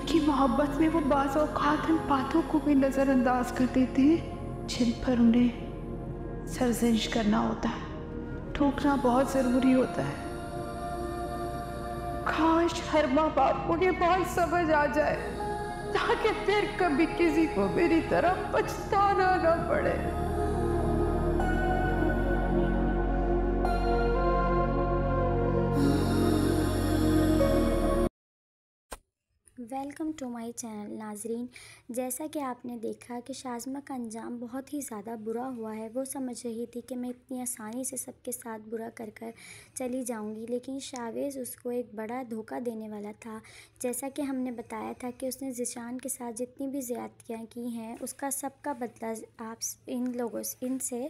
उनकी मोहब्बत में वो बाज़ औक़ात उन बातों को भी नज़रअंदाज कर देते हैं जिन पर उन्हें सरज़निश करना होता है, ठोकना बहुत ज़रूरी होता है। काश हर माँ बाप को ये बात समझ आ जाए ताकि फिर कभी किसी को मेरी तरह पछताना ना पड़े। वेलकम टू माय चैनल नाजरीन। जैसा कि आपने देखा कि शाज़मा का अंजाम बहुत ही ज़्यादा बुरा हुआ है। वो समझ रही थी कि मैं इतनी आसानी से सबके साथ बुरा कर कर चली जाऊंगी, लेकिन शावेज़ उसको एक बड़ा धोखा देने वाला था। जैसा कि हमने बताया था कि उसने ज़िशान के साथ जितनी भी ज़्यादतियाँ की हैं उसका सबका बदला आप इन लोगों से इनसे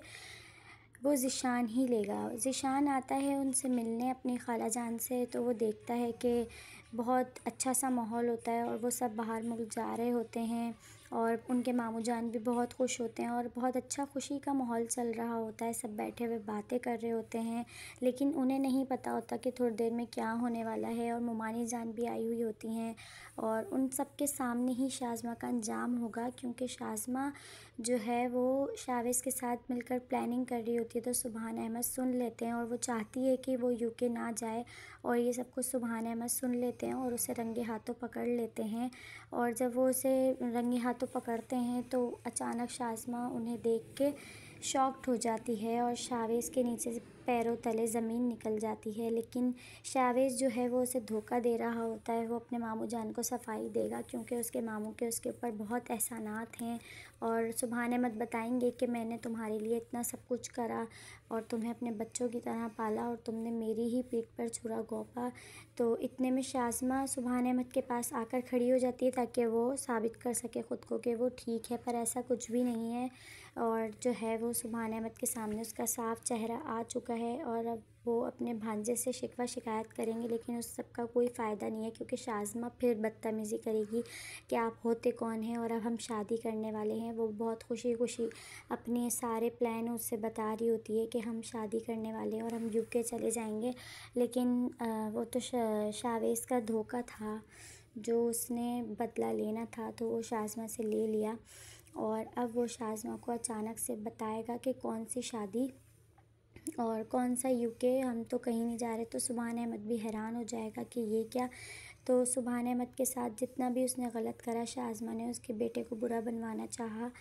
वो ज़िशान ही लेगा। ज़िशान आता है उनसे मिलने अपनी खाला जान से, तो वो देखता है कि बहुत अच्छा सा माहौल होता है और वो सब बाहर मुल्क जा रहे होते हैं और उनके मामू जान भी बहुत खुश होते हैं और बहुत अच्छा खुशी का माहौल चल रहा होता है। सब बैठे हुए बातें कर रहे होते हैं, लेकिन उन्हें नहीं पता होता कि थोड़ी देर में क्या होने वाला है। और मुमानी जान भी आई हुई होती हैं और उन सब के सामने ही शाज़मा का अंजाम होगा, क्योंकि शाज़मा जो है वो शावेज़ के साथ मिलकर प्लानिंग कर रही होती है। तो सुभान अहमद सुन लेते हैं और वो चाहती है कि वो यूके ना जाए, और ये सब कुछ सुभान अहमद सुन लेते हैं और उसे रंगे हाथों पकड़ लेते हैं। और जब वो उसे रंगे हाथों पकड़ते हैं तो अचानक शाज़मा उन्हें देख के शॉक्ड हो जाती है और शावेज़ के नीचे से पैरों तले ज़मीन निकल जाती है। लेकिन शावेज़ जो है वो उसे धोखा दे रहा होता है। वो अपने मामू जान को सफाई देगा क्योंकि उसके मामू के उसके ऊपर बहुत एहसानात हैं, और सुभान अहमद बताएंगे कि मैंने तुम्हारे लिए इतना सब कुछ करा और तुम्हें अपने बच्चों की तरह पाला और तुमने मेरी ही पीठ पर छुरा घोंपा। तो इतने में शाज़मा सुभान अहमद के पास आकर खड़ी हो जाती है ताकि वो साबित कर सके ख़ुद को कि वो ठीक है, पर ऐसा कुछ भी नहीं है। और जो है वो सुभान अहमद के सामने उसका साफ़ चेहरा आ चुका है और अब वो अपने भांजे से शिकवा शिकायत करेंगे, लेकिन उस सब का कोई फ़ायदा नहीं है क्योंकि शाज़मा फिर बदतमीज़ी करेगी कि आप होते कौन हैं और अब हम शादी करने वाले हैं। वो बहुत खुशी खुशी अपने सारे प्लान उससे बता रही होती है कि हम शादी करने वाले हैं और हम यूके चले जाएंगे। लेकिन वो तो शावेज़ का धोखा था, जो उसने बदला लेना था तो वो शाज़मा से ले लिया। और अब वो शाज़मा को अचानक से बताएगा कि कौन सी शादी और कौन सा यूके, हम तो कहीं नहीं जा रहे। तो सुभान अहमद भी हैरान हो जाएगा कि ये क्या। तो सुभान अहमद के साथ जितना भी उसने गलत करा, शाज़मा ने उसके बेटे को बुरा बनवाना चाहा,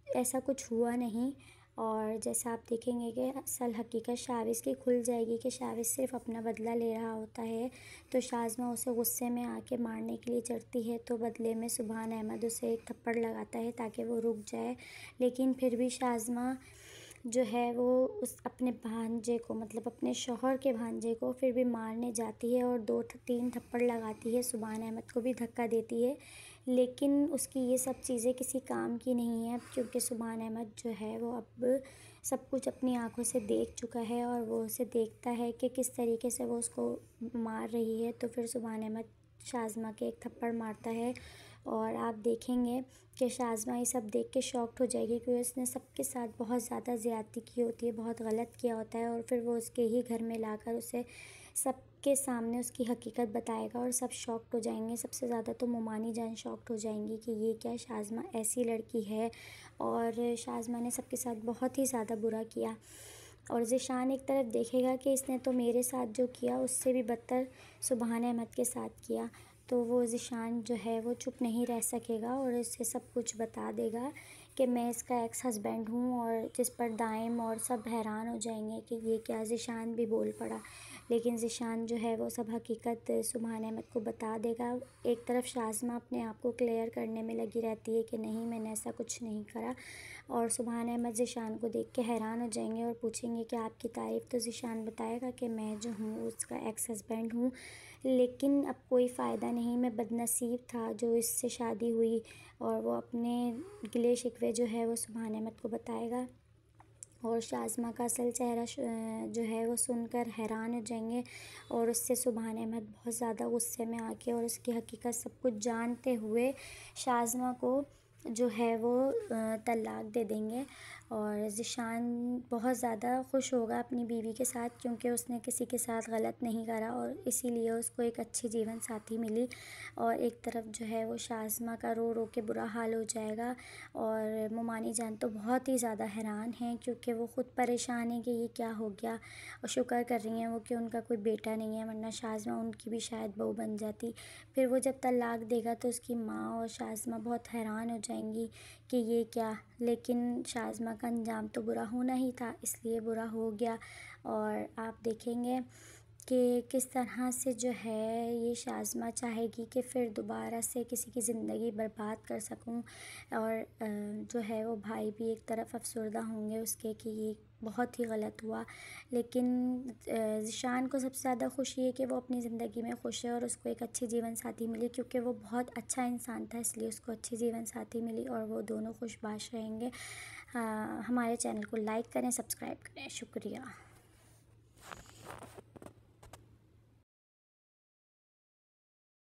ऐसा कुछ हुआ नहीं। और जैसा आप देखेंगे कि असल हकीकत शावेज़ की खुल जाएगी कि शावेज़ सिर्फ अपना बदला ले रहा होता है। तो शाज़मा उसे गुस्से में आके मारने के लिए चढ़ती है, तो बदले में सुभान अहमद उसे एक थप्पड़ लगाता है ताकि वो रुक जाए। लेकिन फिर भी शाज़मा जो है वो उस अपने भांजे को, मतलब अपने शौहर के भांजे को फिर भी मारने जाती है और 2-3 थप्पड़ लगाती है, सुभान अहमद को भी धक्का देती है। लेकिन उसकी ये सब चीज़ें किसी काम की नहीं है क्योंकि सुभान अहमद जो है वो अब सब कुछ अपनी आंखों से देख चुका है और वो उसे देखता है कि किस तरीके से वो उसको मार रही है। तो फिर सुभान अहमद शाज़मा के एक थप्पड़ मारता है और आप देखेंगे कि शाज़मा ये सब देख के शॉक्ड हो जाएगी क्योंकि उसने सबके साथ बहुत ज़्यादा ज़्यादती की होती है, बहुत गलत किया होता है। और फिर वो उसके ही घर में लाकर उसे सबके सामने उसकी हकीकत बताएगा और सब शॉक्ड हो जाएंगे। सबसे ज़्यादा तो मुमानी जान शॉक्ड हो जाएंगी कि ये क्या, शाज़मा ऐसी लड़की है और शाज़मा ने सबके साथ बहुत ही ज़्यादा बुरा किया। और ज़िशान एक तरफ देखेगा कि इसने तो मेरे साथ जो किया उससे भी बदतर सुभान अहमद के साथ किया। तो वो ज़िशान जो है वो चुप नहीं रह सकेगा और इसे सब कुछ बता देगा कि मैं इसका एक्स हस्बैंड हूँ, और जिस पर दाइम और सब हैरान हो जाएंगे कि ये क्या। ज़िशान भी बोल पड़ा, लेकिन ज़िशान जो है वो सब हकीकत सुभान अहमद को बता देगा। एक तरफ शाज़मा अपने आप को क्लियर करने में लगी रहती है कि नहीं, मैंने ऐसा कुछ नहीं करा, और सुभान अहमद ज़िशान को देख के हैरान हो जाएंगे और पूछेंगे कि आपकी तारीफ़। तो ज़िशान बताएगा कि मैं जो हूँ उसका एक्स हस्बैंड हूँ, लेकिन अब कोई फ़ायदा नहीं, मैं बदनसीब था जो इससे शादी हुई। और वो अपने गिले शिकवे जो है वो सुभान अहमद को बताएगा और शाज़मा का असल चेहरा जो है वो सुनकर हैरान हो जाएंगे और उससे सुभान अहमद बहुत ज़्यादा गुस्से में आके और उसकी हकीकत सब कुछ जानते हुए शाज़मा को जो है वो तलाक दे देंगे। और ज़ीशान बहुत ज़्यादा खुश होगा अपनी बीवी के साथ, क्योंकि उसने किसी के साथ गलत नहीं करा और इसीलिए उसको एक अच्छी जीवन साथी मिली। और एक तरफ जो है वो शाज़मा का रो रो के बुरा हाल हो जाएगा। और मोमानी जान तो बहुत ही ज़्यादा हैरान हैं, क्योंकि वो ख़ुद परेशान है कि ये क्या हो गया, और शुक्र कर रही हैं वो कि उनका कोई बेटा नहीं है, वरना शाज़मा उनकी भी शायद बहू बन जाती। फिर वो जब तलाक देगा तो उसकी माँ और शाज़मा बहुत हैरान हो जाएंगी कि ये क्या, लेकिन शाज़मा का अंजाम तो बुरा होना ही था, इसलिए बुरा हो गया। और आप देखेंगे कि किस तरह से जो है ये शाज़मा चाहेगी कि फिर दोबारा से किसी की ज़िंदगी बर्बाद कर सकूं। और जो है वो भाई भी एक तरफ अफसरदा होंगे उसके कि ये बहुत ही गलत हुआ। लेकिन ज़ीशान को सबसे ज़्यादा खुशी है कि वो अपनी ज़िंदगी में खुश है और उसको एक अच्छी जीवन साथी मिली, क्योंकि वो बहुत अच्छा इंसान था, इसलिए उसको अच्छी जीवन साथी मिली और वो दोनों खुशबाश रहेंगे। हमारे चैनल को लाइक करें, सब्सक्राइब करें। शुक्रिया।